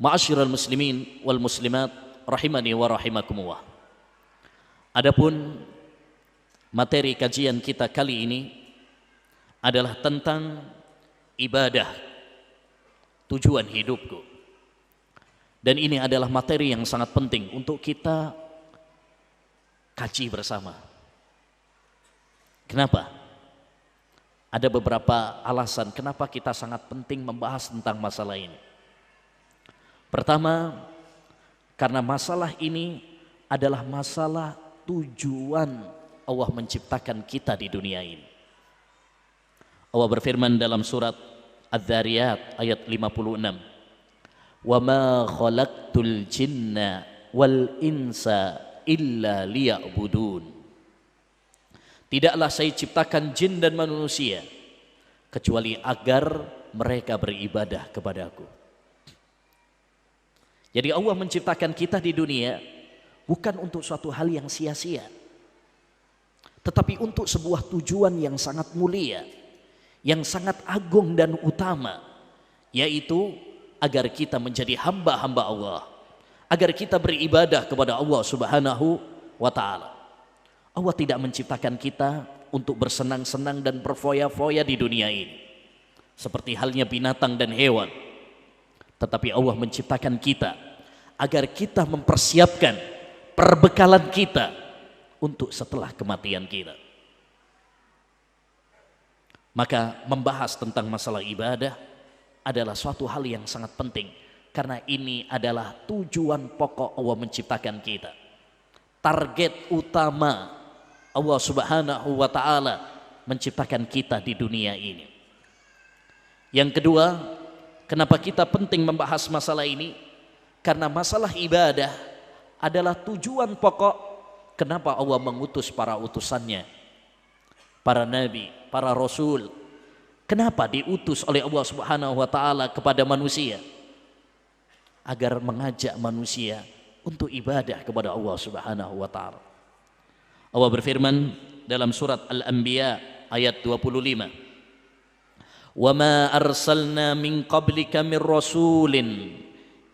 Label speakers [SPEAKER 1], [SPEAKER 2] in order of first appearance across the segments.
[SPEAKER 1] Ma'asyiral muslimin wal muslimat rahimani wa rahimakumullah. Adapun materi kajian kita kali ini adalah tentang ibadah, tujuan hidupku. Dan ini adalah materi yang sangat penting untuk kita kaji bersama. Kenapa? Ada beberapa alasan kenapa kita sangat penting membahas tentang masalah ini. Pertama, karena masalah ini adalah masalah tujuan Allah menciptakan kita di dunia ini. Allah berfirman dalam surat Adz-Dzariyat ayat 56, "Wa ma khalaqtul jinna wal insa illa liya'budun." Tidaklah saya ciptakan jin dan manusia kecuali agar mereka beribadah kepadaku. Jadi Allah menciptakan kita di dunia bukan untuk suatu hal yang sia-sia, tetapi untuk sebuah tujuan yang sangat mulia, yang sangat agung dan utama, yaitu agar kita menjadi hamba-hamba Allah, agar kita beribadah kepada Allah Subhanahu wa ta'ala. Allah tidak menciptakan kita untuk bersenang-senang dan berfoya-foya di dunia ini seperti halnya binatang dan hewan, tetapi Allah menciptakan kita agar kita mempersiapkan perbekalan kita untuk setelah kematian kita. Maka membahas tentang masalah ibadah adalah suatu hal yang sangat penting, karena ini adalah tujuan pokok Allah menciptakan kita. Target utama Allah Subhanahu wa ta'ala menciptakan kita di dunia ini. Yang kedua, kenapa kita penting membahas masalah ini? Karena masalah ibadah adalah tujuan pokok kenapa Allah mengutus para utusannya, para nabi, para rasul. Kenapa diutus oleh Allah Subhanahu wa ta'ala kepada manusia? Agar mengajak manusia untuk ibadah kepada Allah Subhanahu wa ta'ala. Allah berfirman dalam surat Al-Anbiya ayat 25, "Wa ma arsalna min qablika min rasulin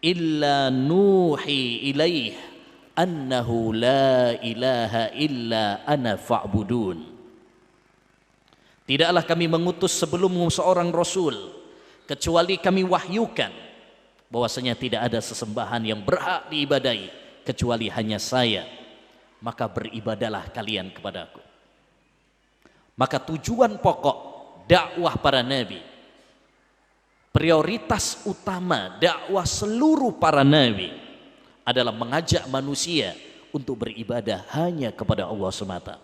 [SPEAKER 1] illa nuhi ilaih annahu la ilaha illa ana fa'budun." Tidaklah kami mengutus sebelummu seorang rasul kecuali kami wahyukan bahwasanya tidak ada sesembahan yang berhak diibadahi kecuali hanya saya, maka beribadalah kalian kepadaku. Maka tujuan pokok dakwah para nabi, prioritas utama dakwah seluruh para nabi adalah mengajak manusia untuk beribadah hanya kepada Allah semata.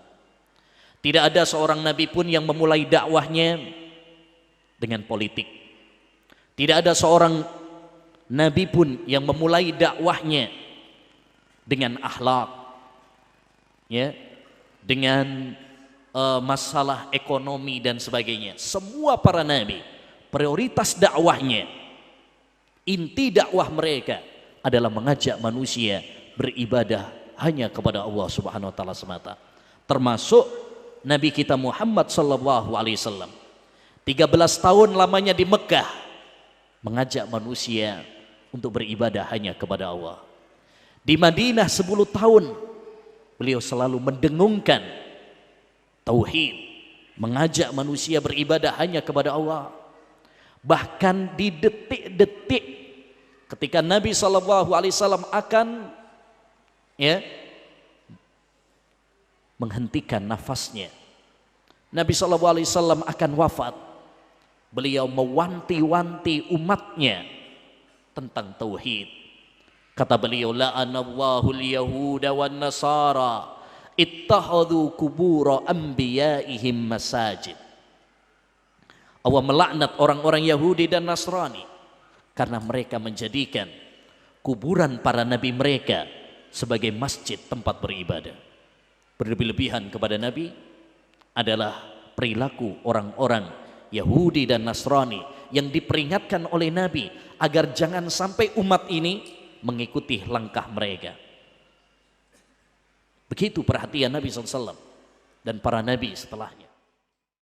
[SPEAKER 1] Tidak ada seorang nabi pun yang memulai dakwahnya dengan politik. Tidak ada seorang nabi pun yang memulai dakwahnya dengan akhlak, ya, dengan masalah ekonomi dan sebagainya. Semua para nabi prioritas dakwahnya, inti dakwah mereka adalah mengajak manusia beribadah hanya kepada Allah Subhanahu wa ta'ala semata. Termasuk Nabi kita Muhammad sallallahu alaihi wasallam 13 tahun lamanya di Mekah mengajak manusia untuk beribadah hanya kepada Allah. Di Madinah 10 tahun beliau selalu mendengungkan tauhid, mengajak manusia beribadah hanya kepada Allah. Bahkan di detik-detik ketika Nabi SAW akan menghentikan nafasnya, Nabi SAW akan wafat, beliau mewanti-wanti umatnya tentang tauhid. Kata beliau, la'anallahu al-yahuda wan nasara ittakhadhu kubura anbiya'ihim masajid. Allah melaknat orang-orang Yahudi dan Nasrani karena mereka menjadikan kuburan para nabi mereka sebagai masjid tempat beribadah. Berlebih-lebihan kepada nabi adalah perilaku orang-orang Yahudi dan Nasrani yang diperingatkan oleh nabi agar jangan sampai umat ini mengikuti langkah mereka. Begitu perhatian Nabi SAW dan para nabi setelahnya.